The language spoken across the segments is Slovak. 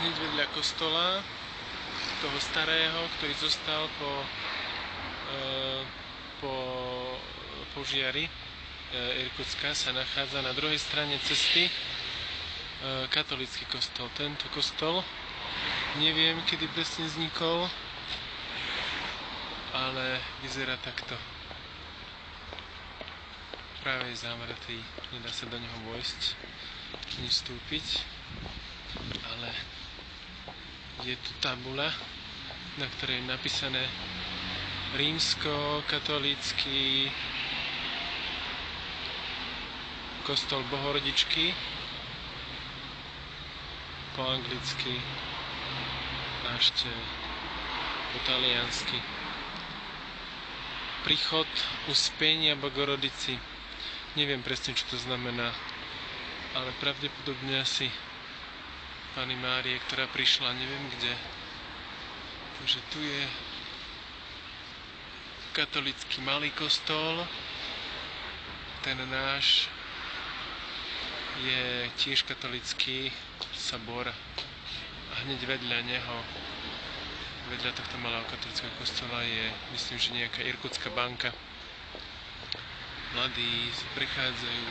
hneď vedľa kostola, toho starého, ktorý zostal po požiari Irkutska, sa nachádza na druhej strane cesty katolícky kostol. Tento kostol neviem, kedy presne vznikol, ale vyzerá takto. Práve je zavretý, nedá sa do neho vojsť ani vstúpiť, ale je tu tabula, na ktorej je napísané rímsko-katolícky kostol Bohorodičky, po anglicky a ešte po taliansky Príchod Uspenia Bogorodici. Neviem presne, čo to znamená, ale pravdepodobne asi Panny Márie, ktorá prišla neviem kde. Takže tu je katolícky malý kostol, ten náš je tiež katolícky sabor a hneď vedľa neho, vedľa tohto malého katolíckeho kostola je, myslím, že nejaká Irkutská banka. Mladí prichádzajú,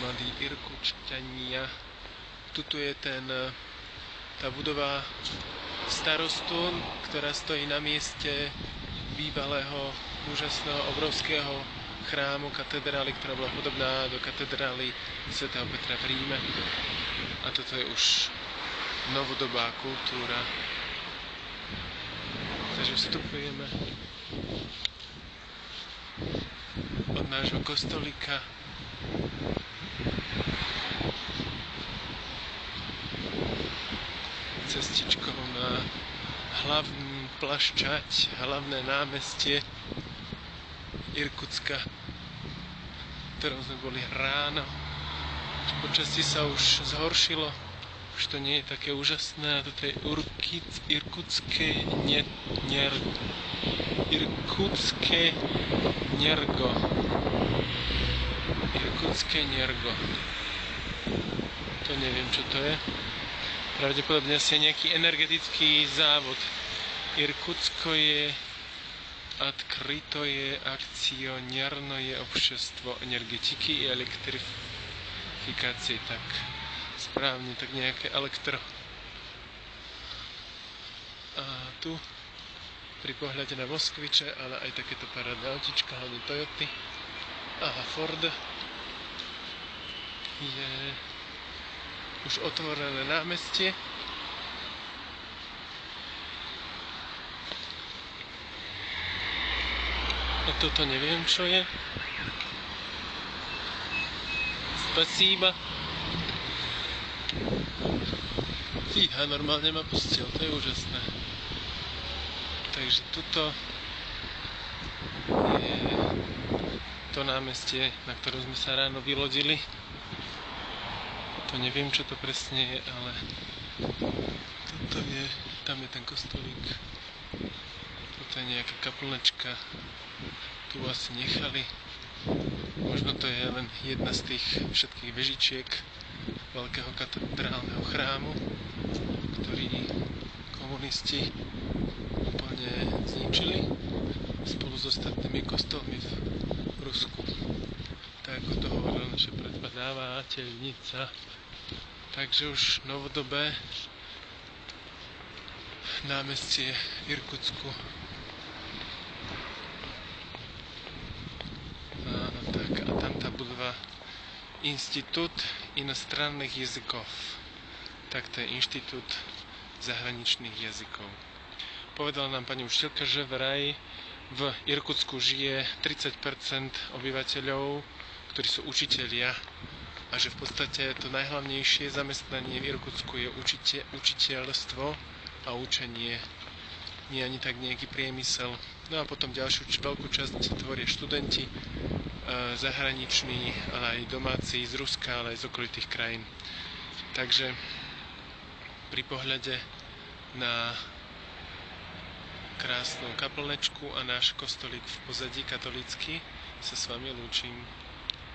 mladí Irkutčania. Tuto je tá budova starostu, ktorá stojí na mieste bývalého, úžasného, obrovského chrámu, katedrály, ktorá bola podobná do katedrály svätého Petra v Ríme. A toto je už novodobá kultúra. Takže vstupujeme od nášho kostolíka cestičkou na hlavný plaščať, hlavné námestie Irkutska, v ktorom sme boli ráno. Počasí sa už zhoršilo, už to nie je také úžasné. A toto je Irkutské Nergo. Irkutské Nergo. To neviem, čo to je. Pravdepodobne asi nejaký energetický závod. Irkutsko je открытое акционерное общество энергетики и elektrifikacie. Tak správne, tak nejaké elektro. A tu pri pohľade na Moskviče, ale aj takéto parádne autička, hlavne Toyoty a Ford, je už otvorené námestie. A toto neviem, čo je. Spasíba. Fíha, normálne má posteľ, to je úžasné. Takže tuto je to námestie, na ktorom sme sa ráno vylodili. To neviem, čo to presne je, ale toto je, tam je ten kostolík. Toto je nejaká kaplnečka. Tu asi nechali. Možno to je len jedna z tých všetkých vežičiek veľkého katedrálneho chrámu, ktorý komunisti úplne zničili spolu s ostatnými kostolmi v Rusku. Tak ako to hovorila naša predpadávateľnica. Takže už novodobé námestie Irkutsku. A tam tá budova Institút иностранных языков. Tak to je Inštitút zahraničných jazykov. Povedala nám pani učiteľka, že vraj v Irkutsku žije 30% obyvateľov, ktorí sú učitelia, a že v podstate to najhlavnejšie zamestnanie v Irkutsku je učiteľstvo a učenie. Nie ani tak nejaký priemysel. No a potom ďalšiu veľkú časť tvoria študenti zahraniční, ale aj domáci z Ruska, ale aj z okolitých krajín. Takže pri pohľade na krásnu kaplnečku a náš kostolík v pozadí katolícky sa s vami lúčim.